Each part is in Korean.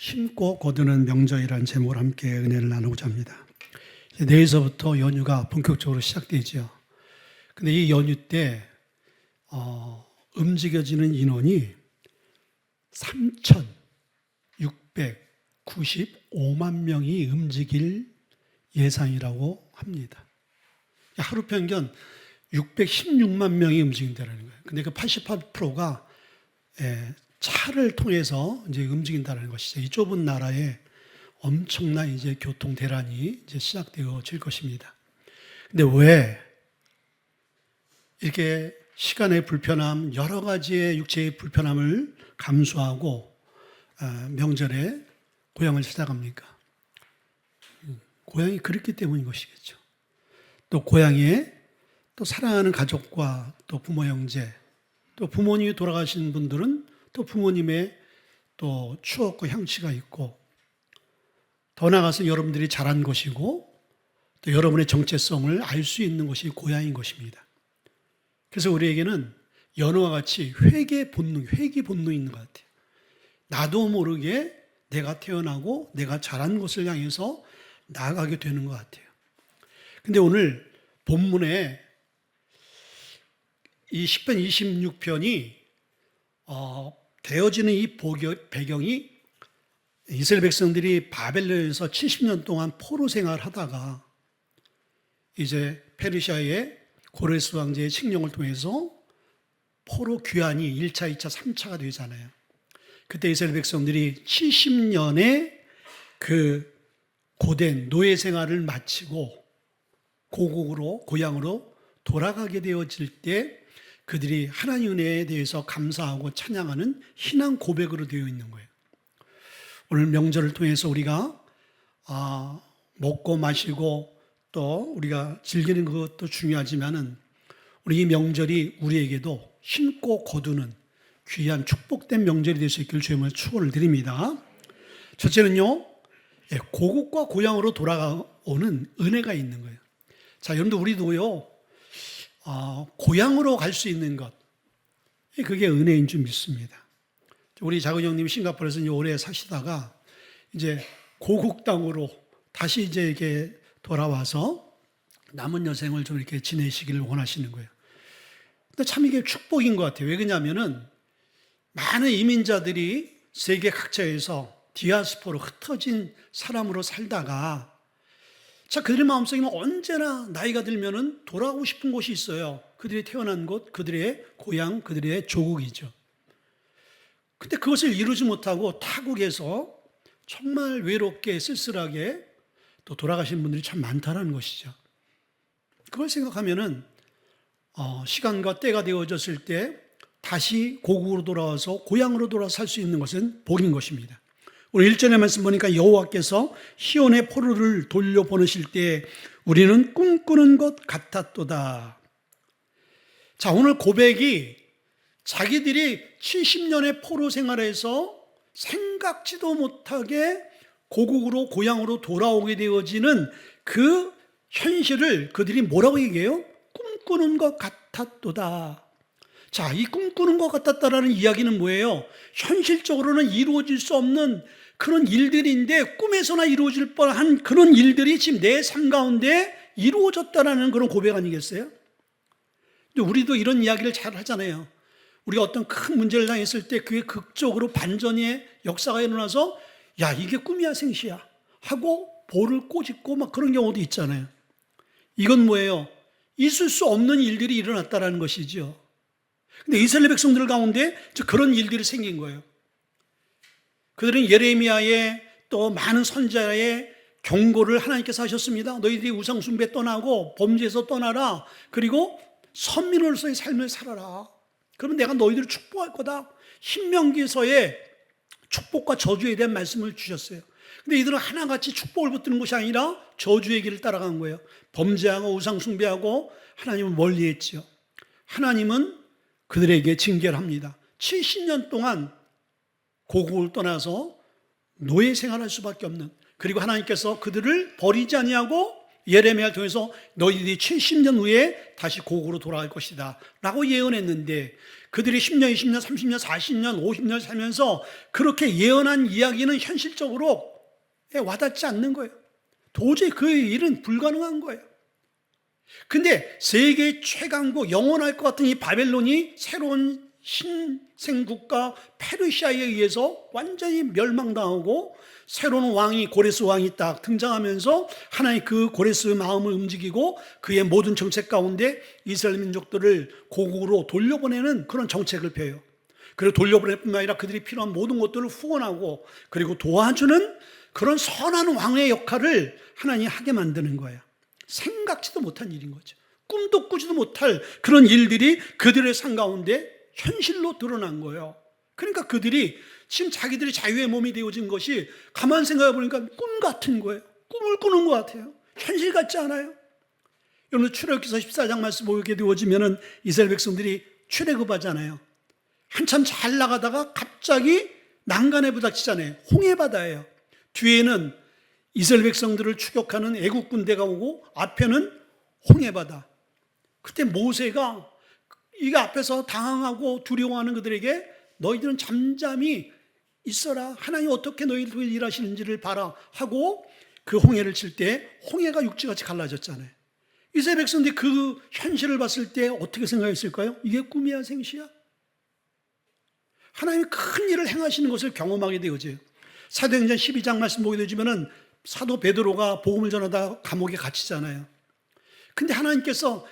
심고 거두는 명절이라는 제목으로 함께 은혜를 나누고자 합니다. 내일서부터 연휴가 본격적으로 시작되죠. 근데 이 연휴 때 움직여지는 인원이 3,695만 명이 움직일 예상이라고 합니다. 하루 평균 616만 명이 움직인다는 거예요. 근데 그 88%가 차를 통해서 이제 움직인다는 것이죠. 이 좁은 나라에 엄청난 이제 교통 대란이 이제 시작되어질 것입니다. 근데 왜 이렇게 시간의 불편함, 여러 가지의 육체의 불편함을 감수하고 명절에 고향을 찾아갑니까? 고향이 그렇기 때문인 것이겠죠. 또 고향에 또 사랑하는 가족과 또 부모 형제, 또 부모님이 돌아가신 분들은 또 부모님의 또 추억과 향취가 있고, 더 나아가서 여러분들이 자란 곳이고 또 여러분의 정체성을 알 수 있는 것이 고향인 것입니다. 그래서 우리에게는 연어와 같이 회귀 본능이 있는 것 같아요. 나도 모르게 내가 태어나고 내가 자란 곳을 향해서 나아가게 되는 것 같아요. 근데 오늘 본문에 이 시편 26편이 되어지는 이 배경이 이스라엘 백성들이 바벨론에서 70년 동안 포로 생활을 하다가 이제 페르시아의 고레스 왕제의 칙령을 통해서 포로 귀환이 1차, 2차, 3차가 되잖아요. 그때 이스라엘 백성들이 70년의 그 고된 노예 생활을 마치고 고향으로 돌아가게 되어질 때 그들이 하나님 은혜에 대해서 감사하고 찬양하는 신앙 고백으로 되어 있는 거예요. 오늘 명절을 통해서 우리가 먹고 마시고 또 우리가 즐기는 것도 중요하지만은 우리 이 명절이 우리에게도 심고 거두는 귀한 축복된 명절이 될 수 있기를 주님을 축원을 드립니다. 첫째는요, 고국과 고향으로 돌아오는 은혜가 있는 거예요. 자, 여러분들 우리도요, 고향으로 갈 수 있는 것, 그게 은혜인 줄 믿습니다. 우리 작은 형님이 싱가포르에서 오래 사시다가 이제 고국 땅으로 다시 이제 이렇게 돌아와서 남은 여생을 좀 이렇게 지내시기를 원하시는 거예요. 근데 참 이게 축복인 것 같아요. 왜 그러냐면은 많은 이민자들이 세계 각처에서 디아스포로 흩어진 사람으로 살다가 그들의 마음속에는 언제나 나이가 들면은 돌아가고 싶은 곳이 있어요. 그들이 태어난 곳, 그들의 고향, 그들의 조국이죠. 근데 그것을 이루지 못하고 타국에서 정말 외롭게 쓸쓸하게 또 돌아가신 분들이 참 많다는 것이죠. 그걸 생각하면은 시간과 때가 되어졌을 때 다시 고국으로 돌아와서 고향으로 돌아서 살 수 있는 것은 복인 것입니다. 오늘 1절의 말씀 보니까 여호와께서 시온의 포로를 돌려보내실 때 우리는 꿈꾸는 것 같았도다. 자, 오늘 고백이 자기들이 70년의 포로 생활에서 생각지도 못하게 고국으로 고향으로 돌아오게 되어지는 그 현실을 그들이 뭐라고 얘기해요? 꿈꾸는 것 같았도다. 자, 이 꿈꾸는 것 같았다라는 이야기는 뭐예요? 현실적으로는 이루어질 수 없는 그런 일들인데 꿈에서나 이루어질 뻔한 그런 일들이 지금 내 삶 가운데 이루어졌다라는 그런 고백 아니겠어요? 우리도 이런 이야기를 잘 하잖아요. 우리가 어떤 큰 문제를 당했을 때 그게 극적으로 반전의 역사가 일어나서 야, 이게 꿈이야 생시야 하고 볼을 꼬집고 막 그런 경우도 있잖아요. 이건 뭐예요? 있을 수 없는 일들이 일어났다라는 것이죠. 근데 이스라엘 백성들 가운데 그런 일들이 생긴 거예요. 그들은 예레미야의 또 많은 선자의 경고를 하나님께서 하셨습니다. 너희들이 우상 숭배 떠나고 범죄에서 떠나라. 그리고 선민으로서의 삶을 살아라. 그러면 내가 너희들을 축복할 거다. 신명기서의 축복과 저주에 대한 말씀을 주셨어요. 근데 이들은 하나같이 축복을 붙드는 것이 아니라 저주의 길을 따라간 거예요. 범죄하고 우상 숭배하고 하나님을 멀리했죠. 하나님은 그들에게 징계를 합니다. 70년 동안 고국을 떠나서 노예 생활할 수밖에 없는, 그리고 하나님께서 그들을 버리지 아니하고 예레미야를 통해서 너희들이 70년 후에 다시 고국으로 돌아갈 것이다 라고 예언했는데, 그들이 10년, 20년, 30년, 40년, 50년 살면서 그렇게 예언한 이야기는 현실적으로 와닿지 않는 거예요. 도저히 그 일은 불가능한 거예요. 근데 세계 최강국, 영원할 것 같은 이 바벨론이 새로운 신생국가 페르시아에 의해서 완전히 멸망당하고, 새로운 왕이, 고레스 왕이 딱 등장하면서 하나의 그 고레스의 마음을 움직이고 그의 모든 정책 가운데 이스라엘 민족들을 고국으로 돌려보내는 그런 정책을 펴요. 그리고 돌려보낼 뿐만 아니라 그들이 필요한 모든 것들을 후원하고 그리고 도와주는 그런 선한 왕의 역할을 하나님이 하게 만드는 거예요. 생각지도 못한 일인 거죠. 꿈도 꾸지도 못할 그런 일들이 그들의 삶 가운데 현실로 드러난 거예요. 그러니까 그들이 지금 자기들이 자유의 몸이 되어진 것이 가만 생각해 보니까 꿈 같은 거예요. 꿈을 꾸는 것 같아요. 현실 같지 않아요? 여러분, 출애굽기서 14장 말씀 보게 되어지면은 이스라엘 백성들이 출애굽하잖아요. 한참 잘 나가다가 갑자기 난간에 부닥치잖아요. 홍해바다예요. 뒤에는 이스라엘 백성들을 추격하는 애국 군대가 오고 앞에는 홍해바다. 그때 모세가 이게 앞에서 당황하고 두려워하는 그들에게 너희들은 잠잠히 있어라. 하나님 어떻게 너희들 일하시는지를 봐라 하고 그 홍해를 칠 때 홍해가 육지같이 갈라졌잖아요. 이스라엘 백성들이 그 현실을 봤을 때 어떻게 생각했을까요? 이게 꿈이야 생시야? 하나님이 큰 일을 행하시는 것을 경험하게 되어져요. 사도행전 12장 말씀 보게 되지면은 사도 베드로가 복음을 전하다 감옥에 갇히잖아요. 근데 하나님께서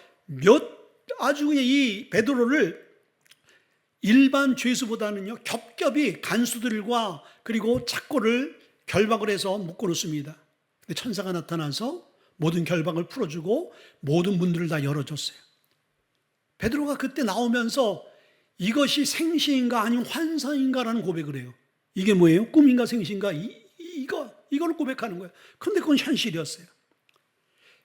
아주 그냥 이 베드로를 일반 죄수보다는요 겹겹이 간수들과 그리고 착고를 결박을 해서 묶어놓습니다. 근데 천사가 나타나서 모든 결박을 풀어주고 모든 문들을 다 열어줬어요. 베드로가 그때 나오면서 이것이 생시인가 아니면 환상인가라는 고백을 해요. 이게 뭐예요? 꿈인가 생시인가? 이걸 고백하는 거예요. 그런데 그건 현실이었어요.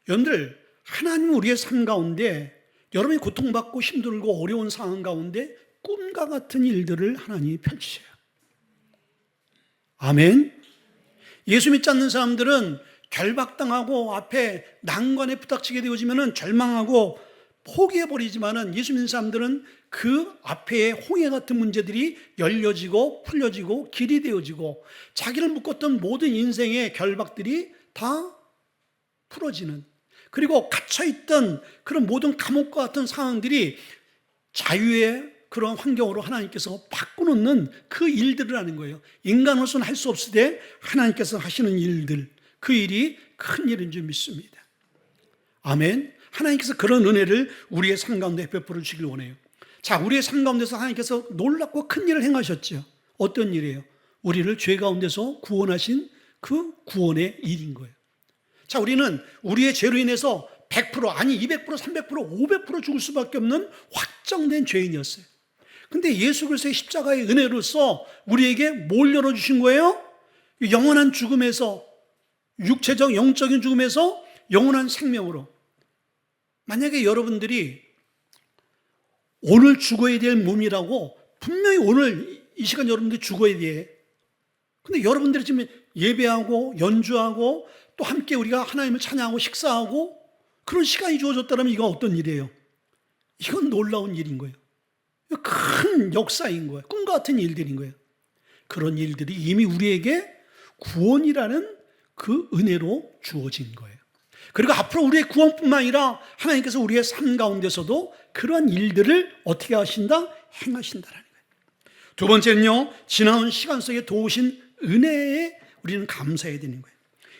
여러분들, 하나님은 우리의 삶 가운데 여러분이 고통받고 힘들고 어려운 상황 가운데 꿈과 같은 일들을 하나님이 펼치셔요. 아멘. 예수 믿지 않는 사람들은 결박당하고 앞에 난관에 부닥치게 되어지면 절망하고 포기해버리지만은 예수 믿는 사람들은 그 앞에 홍해 같은 문제들이 열려지고 풀려지고 길이 되어지고 자기를 묶었던 모든 인생의 결박들이 다 풀어지는, 그리고 갇혀있던 그런 모든 감옥과 같은 상황들이 자유의 그런 환경으로 하나님께서 바꿔놓는 그 일들을 하는 거예요. 인간으로서는 할 수 없을 때 하나님께서 하시는 일들, 그 일이 큰 일인 줄 믿습니다. 아멘. 하나님께서 그런 은혜를 우리의 삶 가운데 베풀어 주시길 원해요. 자, 우리의 삶 가운데서 하나님께서 놀랍고 큰 일을 행하셨죠. 어떤 일이에요? 우리를 죄 가운데서 구원하신 그 구원의 일인 거예요. 자, 우리는 우리의 죄로 인해서 100% 아니 200%, 300%, 500% 죽을 수밖에 없는 확정된 죄인이었어요. 근데 예수 그리스도의 십자가의 은혜로서 우리에게 뭘 열어주신 거예요? 영원한 죽음에서, 육체적 영적인 죽음에서 영원한 생명으로. 만약에 여러분들이 오늘 죽어야 될 몸이라고, 분명히 오늘 이 시간 여러분들이 죽어야 돼. 근데 여러분들이 지금 예배하고 연주하고 또 함께 우리가 하나님을 찬양하고 식사하고 그런 시간이 주어졌다면 이건 어떤 일이에요? 이건 놀라운 일인 거예요. 큰 역사인 거예요. 꿈 같은 일들인 거예요. 그런 일들이 이미 우리에게 구원이라는 그 은혜로 주어진 거예요. 그리고 앞으로 우리의 구원뿐만 아니라 하나님께서 우리의 삶 가운데서도 그런 일들을 어떻게 하신다? 행하신다라는 거예요. 두 번째는요, 지나온 시간 속에 도우신 은혜에 우리는 감사해야 되는 거예요.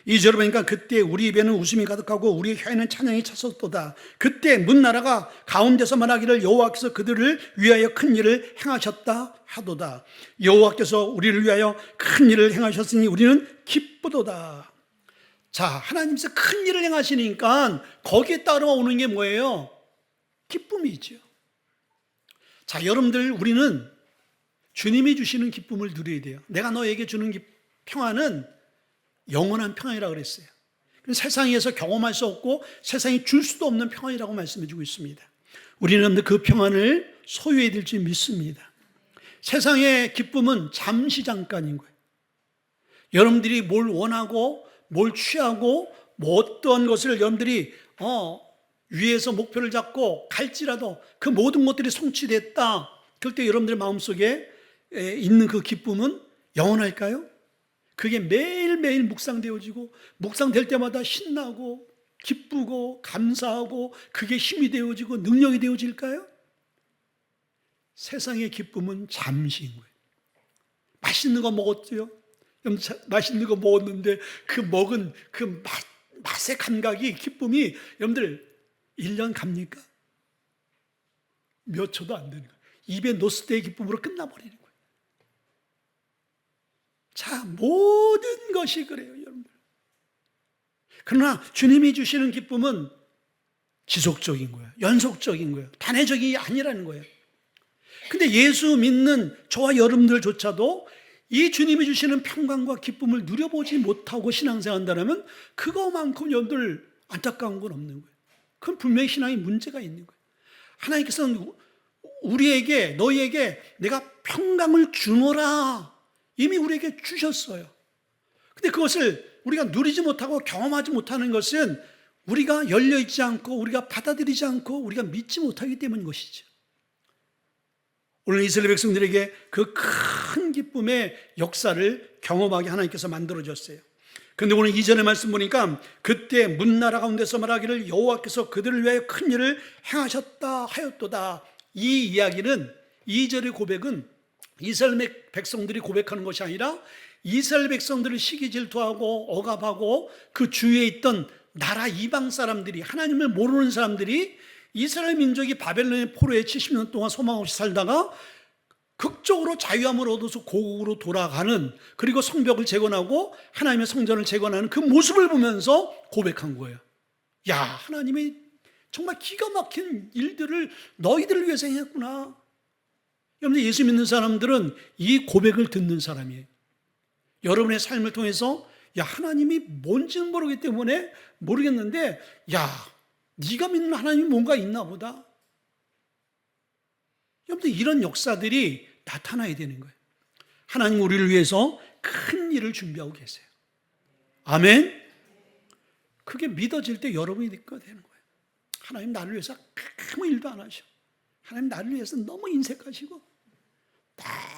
2절을 보니까 그때 우리 입에는 웃음이 가득하고 우리 혀에는 찬양이 찼었도다. 그때 문나라가 가운데서 말하기를 여호와께서 그들을 위하여 큰 일을 행하셨다 하도다. 여호와께서 우리를 위하여 큰 일을 행하셨으니 우리는 기쁘도다. 자, 하나님께서 큰 일을 행하시니까 거기에 따라오는 게 뭐예요? 기쁨이죠. 자, 여러분들, 우리는 주님이 주시는 기쁨을 누려야 돼요. 내가 너에게 주는 평안은 영원한 평안이라고 그랬어요. 세상에서 경험할 수 없고 세상이 줄 수도 없는 평안이라고 말씀해 주고 있습니다. 우리는 그 평안을 소유해야 될 줄 믿습니다. 세상의 기쁨은 잠시 잠깐인 거예요. 여러분들이 뭘 원하고 뭘 취하고 뭐 어떤 것을 여러분들이 위에서 목표를 잡고 갈지라도 그 모든 것들이 성취됐다. 그럴 때 여러분들의 마음속에 있는 그 기쁨은 영원할까요? 그게 매일매일 묵상되어지고 묵상될 때마다 신나고 기쁘고 감사하고 그게 힘이 되어지고 능력이 되어질까요? 세상의 기쁨은 잠시인 거예요. 맛있는 거 먹었죠? 맛있는 거 먹었는데 그 먹은 그 맛의 감각이, 기쁨이 여러분들 1년 갑니까? 몇 초도 안 되는 거예요. 입에 넣었을 때의 기쁨으로 끝나버리는 거예요. 자, 모든 것이 그래요, 여러분들. 그러나 주님이 주시는 기쁨은 지속적인 거예요. 연속적인 거예요. 단회적이 아니라는 거예요. 근데 예수 믿는 저와 여러분들조차도 이 주님이 주시는 평강과 기쁨을 누려보지 못하고 신앙생활한다면 그거만큼 여러분들 안타까운 건 없는 거예요. 그건 분명히 신앙에 문제가 있는 거예요. 하나님께서는 우리에게, 너희에게 내가 평강을 주노라 이미 우리에게 주셨어요. 근데 그것을 우리가 누리지 못하고 경험하지 못하는 것은 우리가 열려있지 않고 우리가 받아들이지 않고 우리가 믿지 못하기 때문인 것이죠. 오늘 이스라엘 백성들에게 그 큰 기쁨의 역사를 경험하게 하나님께서 만들어줬어요. 그런데 오늘 이전의 말씀 보니까 그때 문나라 가운데서 말하기를 여호와께서 그들을 위하여 큰 일을 행하셨다 하였도다. 이 이야기는, 2절의 고백은 이스라엘 백성들이 고백하는 것이 아니라 이스라엘 백성들을 시기 질투하고 억압하고 그 주위에 있던 나라 이방 사람들이, 하나님을 모르는 사람들이 이스라엘 민족이 바벨론의 포로에 70년 동안 소망 없이 살다가 극적으로 자유함을 얻어서 고국으로 돌아가는, 그리고 성벽을 재건하고 하나님의 성전을 재건하는 그 모습을 보면서 고백한 거예요. 야, 하나님이 정말 기가 막힌 일들을 너희들을 위해서 행했구나. 여러분, 예수 믿는 사람들은 이 고백을 듣는 사람이에요. 여러분의 삶을 통해서 야, 하나님이 뭔지는 모르기 때문에 모르겠는데 야, 네가 믿는 하나님이 뭔가 있나 보다. 여러분들, 이런 역사들이 나타나야 되는 거예요. 하나님 우리를 위해서 큰 일을 준비하고 계세요. 아멘. 그게 믿어질 때 여러분이 되는 거예요. 하나님 나를 위해서 아무 일도 안 하셔. 하나님 나를 위해서 너무 인색하시고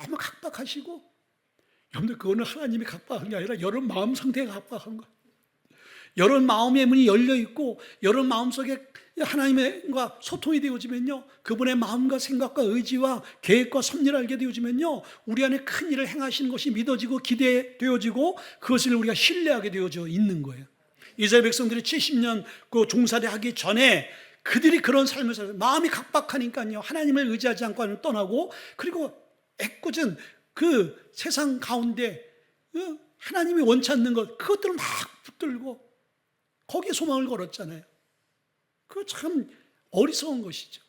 너무 각박하시고. 여러분들, 그거는 하나님이 각박한 게 아니라 여러분 마음 상태가 각박한 거예요. 여러분 마음의 문이 열려있고 여러분 마음속에 하나님과 소통이 되어지면요, 그분의 마음과 생각과 의지와 계획과 섭리를 알게 되어지면요, 우리 안에 큰 일을 행하시는 것이 믿어지고 기대되어지고 그것을 우리가 신뢰하게 되어져 있는 거예요. 이스라엘 백성들이 70년 그 종살이 하기 전에 그들이 그런 삶을 살아요. 마음이 각박하니까요, 하나님을 의지하지 않고 떠나고, 그리고 애꿎은 그 세상 가운데 하나님이 원치 않는 것, 그것들을 막 붙들고 거기에 소망을 걸었잖아요. 그거 참 어리석은 것이죠.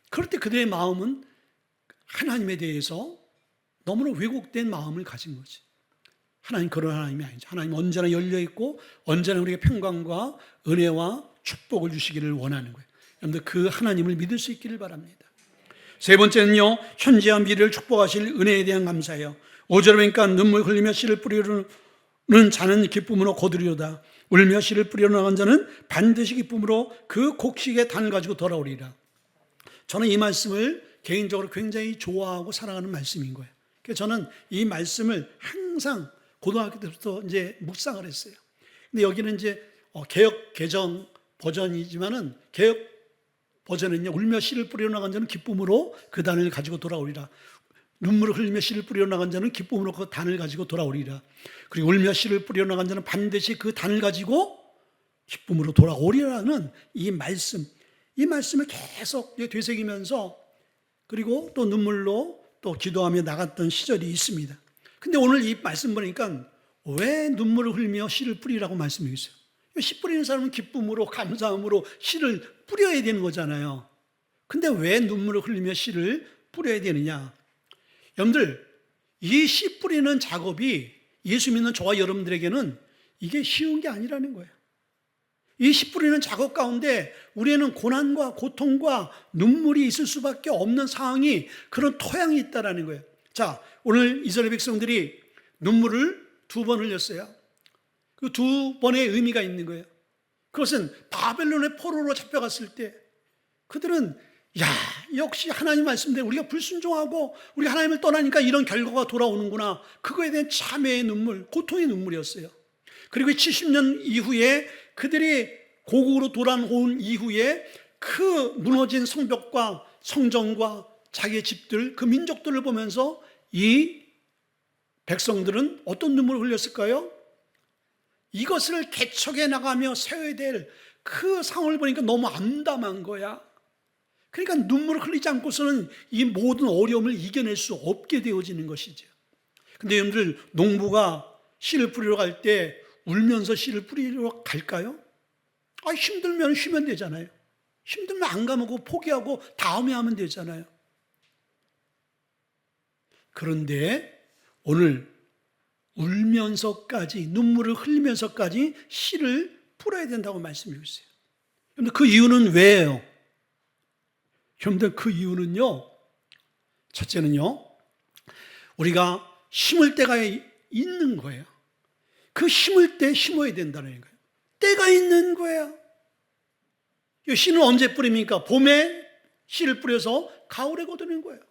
그럴 때 그들의 마음은 하나님에 대해서 너무나 왜곡된 마음을 가진 거지. 하나님 그런 하나님이 아니죠. 하나님 언제나 열려있고 언제나 우리에게 평강과 은혜와 축복을 주시기를 원하는 거예요. 여러분들, 그 하나님을 믿을 수 있기를 바랍니다. 세 번째는요, 현재와 미래를 축복하실 은혜에 대한 감사예요. 5절에 보니까 눈물 흘리며 씨를 뿌리는 자는 기쁨으로 거두리로다. 울며 씨를 뿌리러 나간 자는 반드시 기쁨으로 그 곡식의 단을 가지고 돌아오리라. 저는 이 말씀을 개인적으로 굉장히 좋아하고 사랑하는 말씀인 거예요. 그래서 저는 이 말씀을 항상 고등학교 때부터 이제 묵상을 했어요. 근데 여기는 이제 개역 개정 버전이지만은, 개역 버전은요, 울며 씨를 뿌리러 나간 자는 기쁨으로 그 단을 가지고 돌아오리라. 눈물을 흘리며 씨를 뿌리러 나간 자는 기쁨으로 그 단을 가지고 돌아오리라. 그리고 울며 씨를 뿌리러 나간 자는 반드시 그 단을 가지고 기쁨으로 돌아오리라는 이 말씀을 계속 되새기면서, 그리고 또 눈물로 또 기도하며 나갔던 시절이 있습니다. 근데 오늘 이 말씀 보니까 왜 눈물을 흘리며 씨를 뿌리라고 말씀이 있어요? 씨 뿌리는 사람은 기쁨으로, 감사함으로 씨를 뿌려야 되는 거잖아요. 근데 왜 눈물을 흘리며 씨를 뿌려야 되느냐? 여러분들, 이 씨 뿌리는 작업이 예수 믿는 저와 여러분들에게는 이게 쉬운 게 아니라는 거예요. 이 씨 뿌리는 작업 가운데 우리는 고난과 고통과 눈물이 있을 수밖에 없는 상황이, 그런 토양이 있다는 거예요. 자, 오늘 이스라엘 백성들이 눈물을 2번 흘렸어요. 그 두 번의 의미가 있는 거예요. 그것은 바벨론의 포로로 잡혀갔을 때 그들은 역시 하나님 말씀대로 우리가 불순종하고 우리가 하나님을 떠나니까 이런 결과가 돌아오는구나. 그거에 대한 참회의 눈물, 고통의 눈물이었어요. 그리고 70년 이후에 그들이 고국으로 돌아온 이후에 그 무너진 성벽과 성전과 자기의 집들, 그 민족들을 보면서 이 백성들은 어떤 눈물을 흘렸을까요? 이것을 개척해 나가며 세워야 될 그 상황을 보니까 너무 암담한 거야. 그러니까 눈물을 흘리지 않고서는 이 모든 어려움을 이겨낼 수 없게 되어지는 것이죠. 근데 여러분들, 농부가 씨를 뿌리러 갈 때 울면서 씨를 뿌리러 갈까요? 힘들면 쉬면 되잖아요. 힘들면 안 가면 포기하고 다음에 하면 되잖아요. 그런데 오늘 울면서까지, 눈물을 흘리면서까지 씨를 뿌려야 된다고 말씀드리고 있어요. 그런데 그 이유는 왜예요? 여러분들, 그 이유는요, 첫째는요, 우리가 심을 때가 있는 거예요. 그 심을 때 심어야 된다는 거예요. 때가 있는 거예요. 이 씨는 언제 뿌립니까? 봄에 씨를 뿌려서 가을에 거두는 거예요.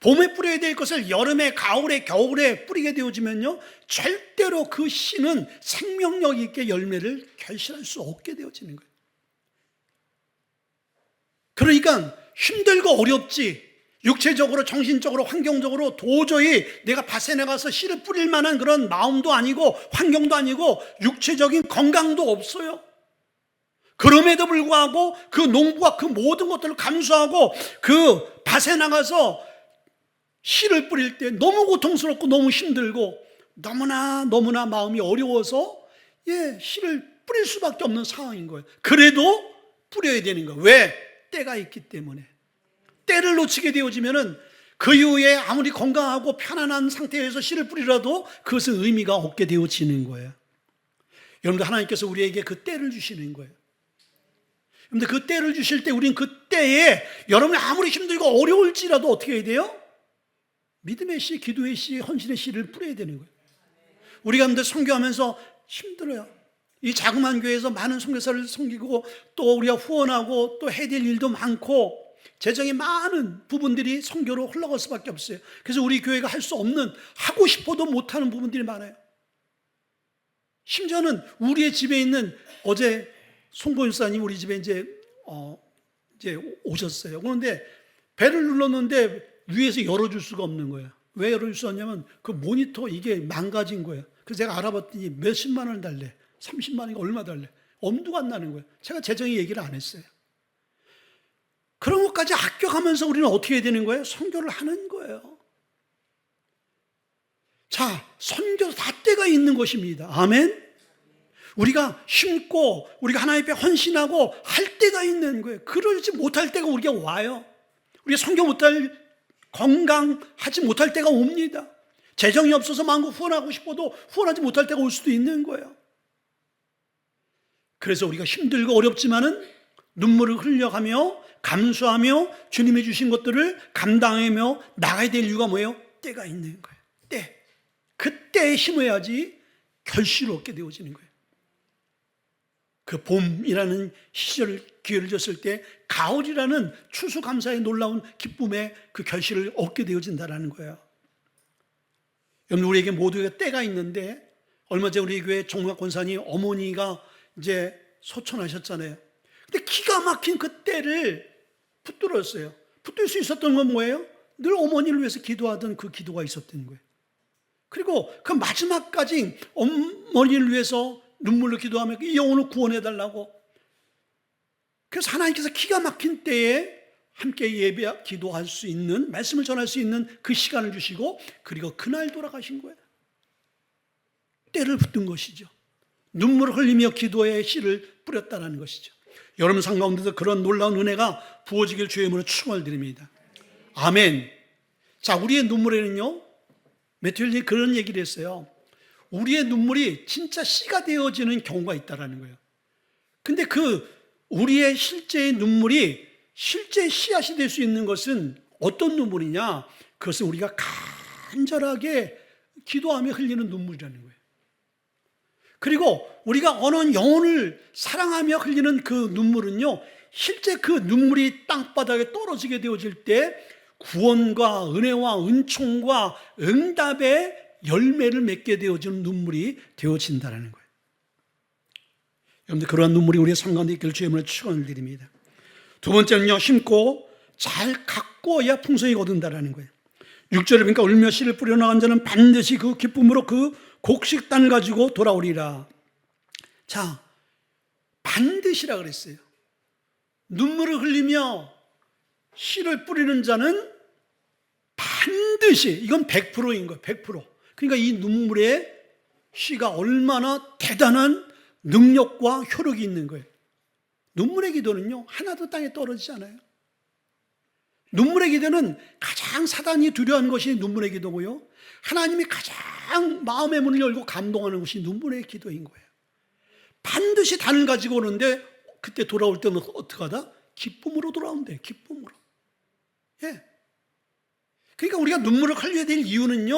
봄에 뿌려야 될 것을 여름에, 가을에, 겨울에 뿌리게 되어지면요, 절대로 그 씨는 생명력 있게 열매를 결실할 수 없게 되어지는 거예요. 그러니까 힘들고 어렵지, 육체적으로, 정신적으로, 환경적으로 도저히 내가 밭에 나가서 씨를 뿌릴 만한 그런 마음도 아니고 환경도 아니고 육체적인 건강도 없어요. 그럼에도 불구하고 그 농부가 그 모든 것들을 감수하고 그 밭에 나가서 씨를 뿌릴 때 너무 고통스럽고 너무 힘들고 너무나 마음이 어려워서 씨를 뿌릴 수밖에 없는 상황인 거예요. 그래도 뿌려야 되는 거예요. 왜? 때가 있기 때문에. 때를 놓치게 되어지면은 그 이후에 아무리 건강하고 편안한 상태에서 씨를 뿌리라도 그것은 의미가 없게 되어지는 거예요. 여러분들, 하나님께서 우리에게 그 때를 주시는 거예요. 여러분들, 그 때를 주실 때 우리는 그 때에 여러분이 아무리 힘들고 어려울지라도 어떻게 해야 돼요? 믿음의 씨, 기도의 씨, 헌신의 씨를 뿌려야 되는 거예요. 우리가 근데 선교하면서 힘들어요. 이 자그마한 교회에서 많은 선교사를 섬기고 또 우리가 후원하고 또 해야 될 일도 많고 재정이 많은 부분들이 선교로 흘러갈 수밖에 없어요. 그래서 우리 교회가 할 수 없는, 하고 싶어도 못하는 부분들이 많아요. 심지어는 우리의 집에 있는, 어제 송보일사님 우리 집에 이제 오셨어요. 그런데 배를 눌렀는데 위에서 열어줄 수가 없는 거예요. 왜 열어줄 수 없냐면 그 모니터 이게 망가진 거예요. 그래서 제가 알아봤더니 몇십만 원을 달래. 30만 원인가 얼마 달래. 엄두가 안 나는 거예요. 제가 재정의 얘기를 안 했어요. 그런 것까지 아껴가면서 우리는 어떻게 해야 되는 거예요? 선교를 하는 거예요. 자, 선교도 다 때가 있는 것입니다. 아멘? 우리가 심고 우리가 하나님 앞에 헌신하고 할 때가 있는 거예요. 그러지 못할 때가 우리가 와요. 우리가 선교 못할, 건강하지 못할 때가 옵니다. 재정이 없어서 마음껏 후원하고 싶어도 후원하지 못할 때가 올 수도 있는 거예요. 그래서 우리가 힘들고 어렵지만은 눈물을 흘려가며 감수하며 주님이 주신 것들을 감당하며 나가야 될 이유가 뭐예요? 때가 있는 거예요. 때. 그때에 심어야지 결실을 얻게 되어지는 거예요. 그 봄이라는 시절 기회를 줬을 때 가을이라는 추수감사의 놀라운 기쁨의 그 결실을 얻게 되어진다는 거예요. 여러분, 우리에게 모두에게 때가 있는데 얼마 전에 우리 교회 종각 권사님 어머니가 이제 소천하셨잖아요. 근데 기가 막힌 그 때를 붙들었어요. 붙들 수 있었던 건 뭐예요? 늘 어머니를 위해서 기도하던 그 기도가 있었던 거예요. 그리고 그 마지막까지 어머니를 위해서 눈물로 기도하며 이 영혼을 구원해달라고. 그래서 하나님께서 기가 막힌 때에 함께 예배, 기도할 수 있는, 말씀을 전할 수 있는 그 시간을 주시고, 그리고 그날 돌아가신 거예요. 때를 붙든 것이죠. 눈물을 흘리며 기도의 씨를 뿌렸다는 것이죠. 여러분 삶 가운데도 그런 놀라운 은혜가 부어지길 주의 이름으로 축원을 드립니다. 아멘. 자, 우리의 눈물에는요, 매튜엘이 그런 얘기를 했어요. 우리의 눈물이 진짜 씨가 되어지는 경우가 있다는 거예요. 근데 그 우리의 실제의 눈물이 실제 씨앗이 될 수 있는 것은 어떤 눈물이냐? 그것은 우리가 간절하게 기도하며 흘리는 눈물이라는 거예요. 그리고 우리가 어느 영혼을 사랑하며 흘리는 그 눈물은요, 실제 그 눈물이 땅바닥에 떨어지게 되어질 때 구원과 은혜와 은총과 응답의 열매를 맺게 되어지는 눈물이 되어진다는 거예요. 여러분들, 그러한 눈물이 우리의 삶 가운데 있기를 주의 이름으로 축원을 드립니다. 두 번째는요, 심고 잘 가꿔야 풍성히 거둔다라는 거예요. 6절에 보니까 울며 씨를 뿌려 나간 자는 반드시 그 기쁨으로 그 곡식단을 가지고 돌아오리라. 자, 반드시라 그랬어요. 눈물을 흘리며 씨를 뿌리는 자는 반드시, 이건 100%인 거예요. 100%. 그러니까 이 눈물의 씨가 얼마나 대단한 능력과 효력이 있는 거예요. 눈물의 기도는요, 하나도 땅에 떨어지지 않아요. 눈물의 기도는 가장 사단이 두려워하는 것이 눈물의 기도고요, 하나님이 가장 마음의 문을 열고 감동하는 것이 눈물의 기도인 거예요. 반드시 단을 가지고 오는데 그때 돌아올 때는 어떻게 하다? 기쁨으로 돌아온대. 기쁨으로. 예. 그러니까 우리가 눈물을 흘려야 될 이유는요,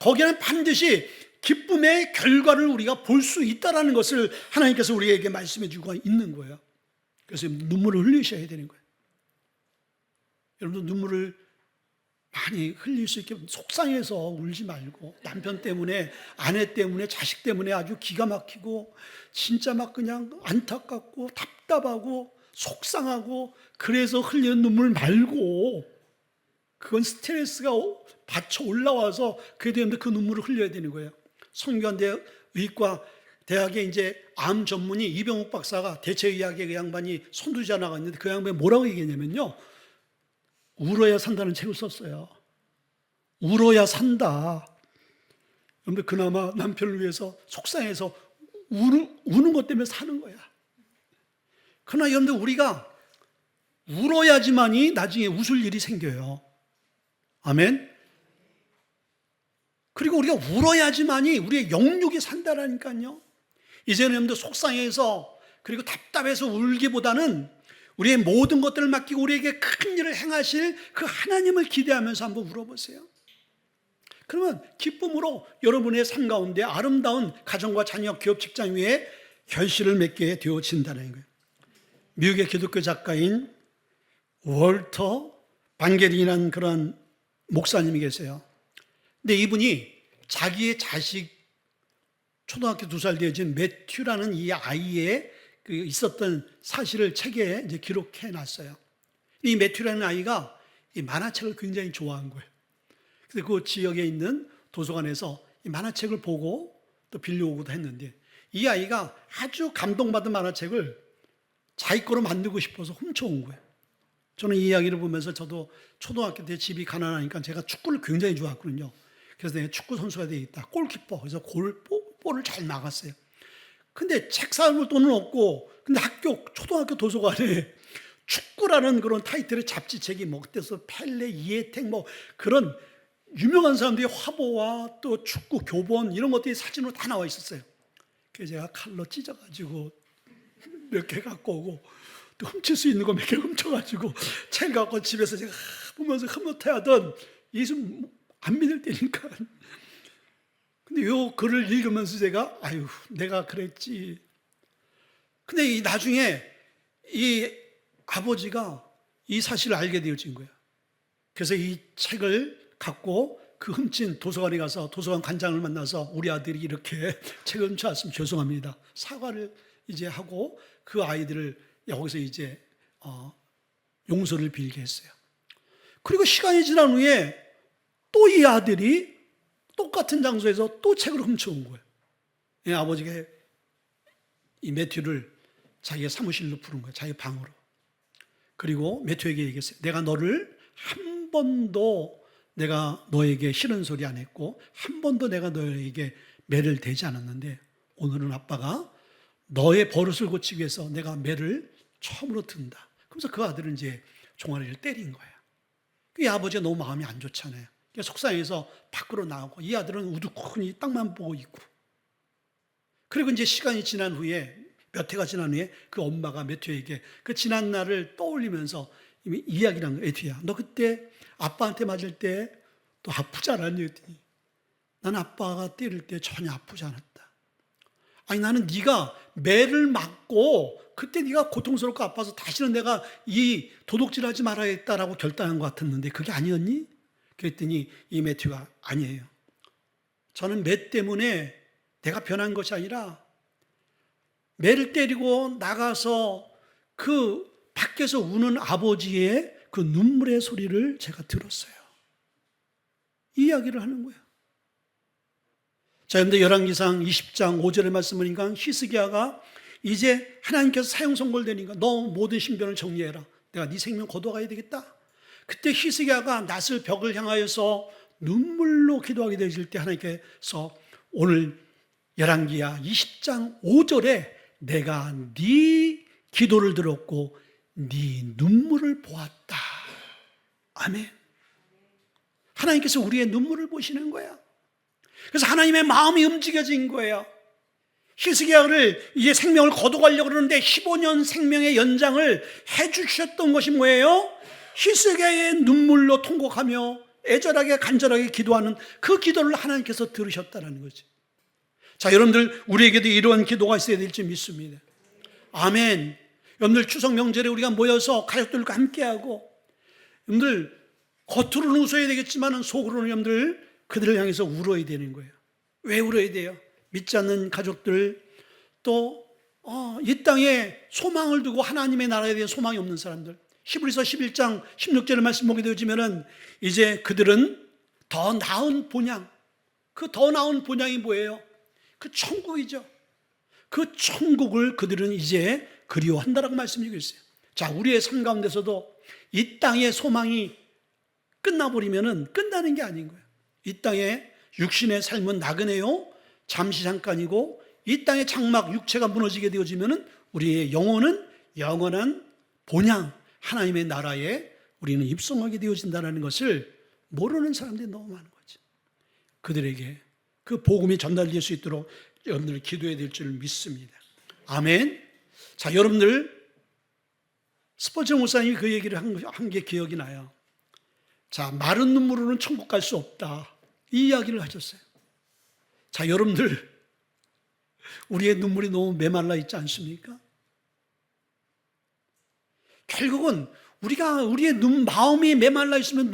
거기에는 반드시 기쁨의 결과를 우리가 볼 수 있다는 것을 하나님께서 우리에게 말씀해 주고 있는 거예요. 그래서 눈물을 흘리셔야 되는 거예요. 여러분도 눈물을 많이 흘릴 수 있게, 속상해서 울지 말고, 남편 때문에, 아내 때문에, 자식 때문에 아주 기가 막히고 진짜 막 그냥 안타깝고 답답하고 속상하고 그래서 흘리는 눈물 말고, 그건 스트레스가 받쳐 올라와서 그래야 되는데 그 눈물을 흘려야 되는 거예요. 성균관대 의과 대학에 이제 암 전문의 이병욱 박사가 대체의학의 그 양반이 선두자 나갔는데 그 양반이 뭐라고 얘기했냐면요, 울어야 산다는 책을 썼어요. 울어야 산다. 그런데 그나마 남편을 위해서 속상해서 우는 것 때문에 사는 거야. 그러나 여러분들, 우리가 울어야지만이 나중에 웃을 일이 생겨요. 아멘. 그리고 우리가 울어야지만이 우리의 영육이 산다라니까요. 이제는 여러분들 속상해서 그리고 답답해서 울기보다는 우리의 모든 것들을 맡기고 우리에게 큰 일을 행하실 그 하나님을 기대하면서 한번 울어보세요. 그러면 기쁨으로 여러분의 삶 가운데 아름다운 가정과 자녀, 기업, 직장 위에 결실을 맺게 되어진다는 거예요. 미국의 기독교 작가인 월터 반게린이라는 그런 목사님이 계세요. 근데 이분이 자기의 자식, 초등학교 2살 되어진 매튜라는 이 아이의 그 있었던 사실을 책에 이제 기록해 놨어요. 이 매튜라는 아이가 이 만화책을 굉장히 좋아한 거예요. 그래서 그 지역에 있는 도서관에서 이 만화책을 보고 또 빌려오기도 했는데, 이 아이가 아주 감동받은 만화책을 자기 거로 만들고 싶어서 훔쳐온 거예요. 저는 이 이야기를 보면서 저도 초등학교 때 집이 가난하니까 제가 축구를 굉장히 좋아했거든요. 그래서 내가 축구 선수가 되겠다. 골키퍼. 그래서 볼을 잘 막았어요. 근데 책 사올 돈은 없고, 근데 초등학교 도서관에 축구라는 그런 타이틀의 잡지책이 뭐 그때서 펠레, 이에텍 뭐 그런 유명한 사람들의 화보와 또 축구 교본 이런 것들이 사진으로 다 나와 있었어요. 그래서 제가 칼로 찢어가지고 몇 개 갖고 오고, 또 훔칠 수 있는 거 몇 개 훔쳐가지고 책 갖고 집에서 제가 보면서 흐뭇해하던, 이게 좀 안 믿을 때니까. 근데 요 글을 읽으면서 제가 아유, 내가 그랬지. 근데 나중에 이 아버지가 이 사실을 알게 되어진 거예요. 그래서 이 책을 갖고 그 훔친 도서관에 가서 도서관 관장을 만나서 우리 아들이 이렇게 책을 훔쳐왔으면 죄송합니다. 사과를 이제 하고 그 아이들을 여기서 이제 용서를 빌게 했어요. 그리고 시간이 지난 후에 또 이 아들이 똑같은 장소에서 또 책을 훔쳐온 거예요. 이 아버지가 이 매튜를 자기의 사무실로 부른 거예요. 자기 방으로. 그리고 매튜에게 얘기했어요. 내가 너를 한 번도 내가 너에게 싫은 소리 안 했고 한 번도 내가 너에게 매를 대지 않았는데 오늘은 아빠가 너의 버릇을 고치기 위해서 내가 매를 처음으로 든다. 그래서 그 아들은 이제 종아리를 때린 거예요. 이 아버지가 너무 마음이 안 좋잖아요. 속상해서 밖으로 나오고, 이 아들은 우두커니 땅만 보고 있고. 그리고 이제 시간이 지난 후에, 몇 해가 지난 후에 그 엄마가 매튜에게 그 지난 날을 떠올리면서 이야기를 한 거예요. 매튜야, 너 그때 아빠한테 맞을 때 또 아프지 않았니? 했더니 난 아빠가 때릴 때 전혀 아프지 않았다. 아니 나는 네가 매를 맞고 그때 네가 고통스럽고 아파서 다시는 내가 이 도둑질하지 말아야겠다라고 결단한 것 같았는데 그게 아니었니? 그랬더니 이 매튜가 아니에요. 저는 매 때문에 내가 변한 것이 아니라 매를 때리고 나가서 그 밖에서 우는 아버지의 그 눈물의 소리를 제가 들었어요. 이 이야기를 하는 거예요. 자, 그런데 열왕기상 20장 5절의 말씀을 보니까 히스기야가 이제 하나님께서 사형 선고되니까 너 모든 신변을 정리해라. 내가 네 생명 거둬가야 되겠다. 그때 히스기야가 낫을 벽을 향하여서 눈물로 기도하게 되실 때 하나님께서 오늘 열왕기야 20장 5절에 내가 네 기도를 들었고 네 눈물을 보았다. 아멘. 하나님께서 우리의 눈물을 보시는 거야. 그래서 하나님의 마음이 움직여진 거예요. 히스기야를 이제 생명을 거둬가려고 그러는데 15년 생명의 연장을 해주셨던 것이 뭐예요? 히스기야의 눈물로 통곡하며 애절하게 간절하게 기도하는 그 기도를 하나님께서 들으셨다는 거지. 자, 여러분들 우리에게도 이러한 기도가 있어야 될 줄 믿습니다. 아멘. 여러분들 추석 명절에 우리가 모여서 가족들과 함께하고 여러분들 겉으로는 웃어야 되겠지만 속으로는 여러분들 그들을 향해서 울어야 되는 거예요. 왜 울어야 돼요? 믿지 않는 가족들, 또 이 땅에 소망을 두고 하나님의 나라에 대한 소망이 없는 사람들, 히브리서 11장 16절의 말씀 보게 되어지면은 이제 그들은 더 나은 본향, 그 더 나은 본향이 뭐예요? 그 천국이죠. 그 천국을 그들은 이제 그리워한다라고 말씀드리고 있어요. 자, 우리의 삶 가운데서도 이 땅의 소망이 끝나버리면은 끝나는 게 아닌 거예요. 이 땅의 육신의 삶은 나그네요, 잠시 잠깐이고 이 땅의 장막 육체가 무너지게 되어지면은 우리의 영혼은 영원한 본향 하나님의 나라에 우리는 입성하게 되어진다는 것을 모르는 사람들이 너무 많은 거죠. 그들에게 그 복음이 전달될 수 있도록 여러분들 기도해야 될 줄 믿습니다. 아멘. 자, 여러분들 스포츠 목사님이 그 얘기를 한 게 기억이 나요. 자, 마른 눈물로는 천국 갈 수 없다, 이 이야기를 하셨어요. 자, 여러분들 우리의 눈물이 너무 메말라 있지 않습니까? 결국은 우리의 마음이 메말라 있으면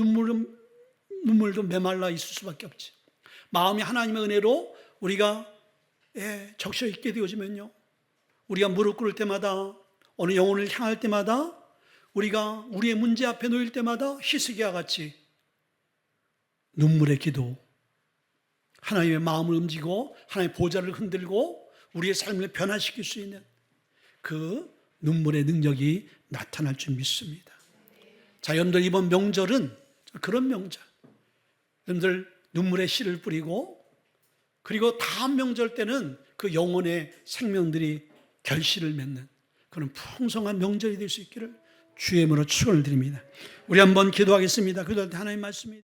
눈물도 메말라 있을 수밖에 없지. 마음이 하나님의 은혜로 우리가 적셔 있게 되어지면요, 우리가 무릎 꿇을 때마다, 어느 영혼을 향할 때마다, 우리가 우리의 문제 앞에 놓일 때마다 히스기야 같이 눈물의 기도, 하나님의 마음을 움직이고 하나님의 보좌를 흔들고 우리의 삶을 변화시킬 수 있는 그 눈물의 능력이 나타날 줄 믿습니다. 자, 여러분들 이번 명절은 그런 명절, 여러분들 눈물의 씨를 뿌리고 그리고 다음 명절 때는 그 영혼의 생명들이 결실을 맺는 그런 풍성한 명절이 될 수 있기를 주의 이름으로 축원을 드립니다. 우리 한번 기도하겠습니다. 기도할 때 하나님 말씀이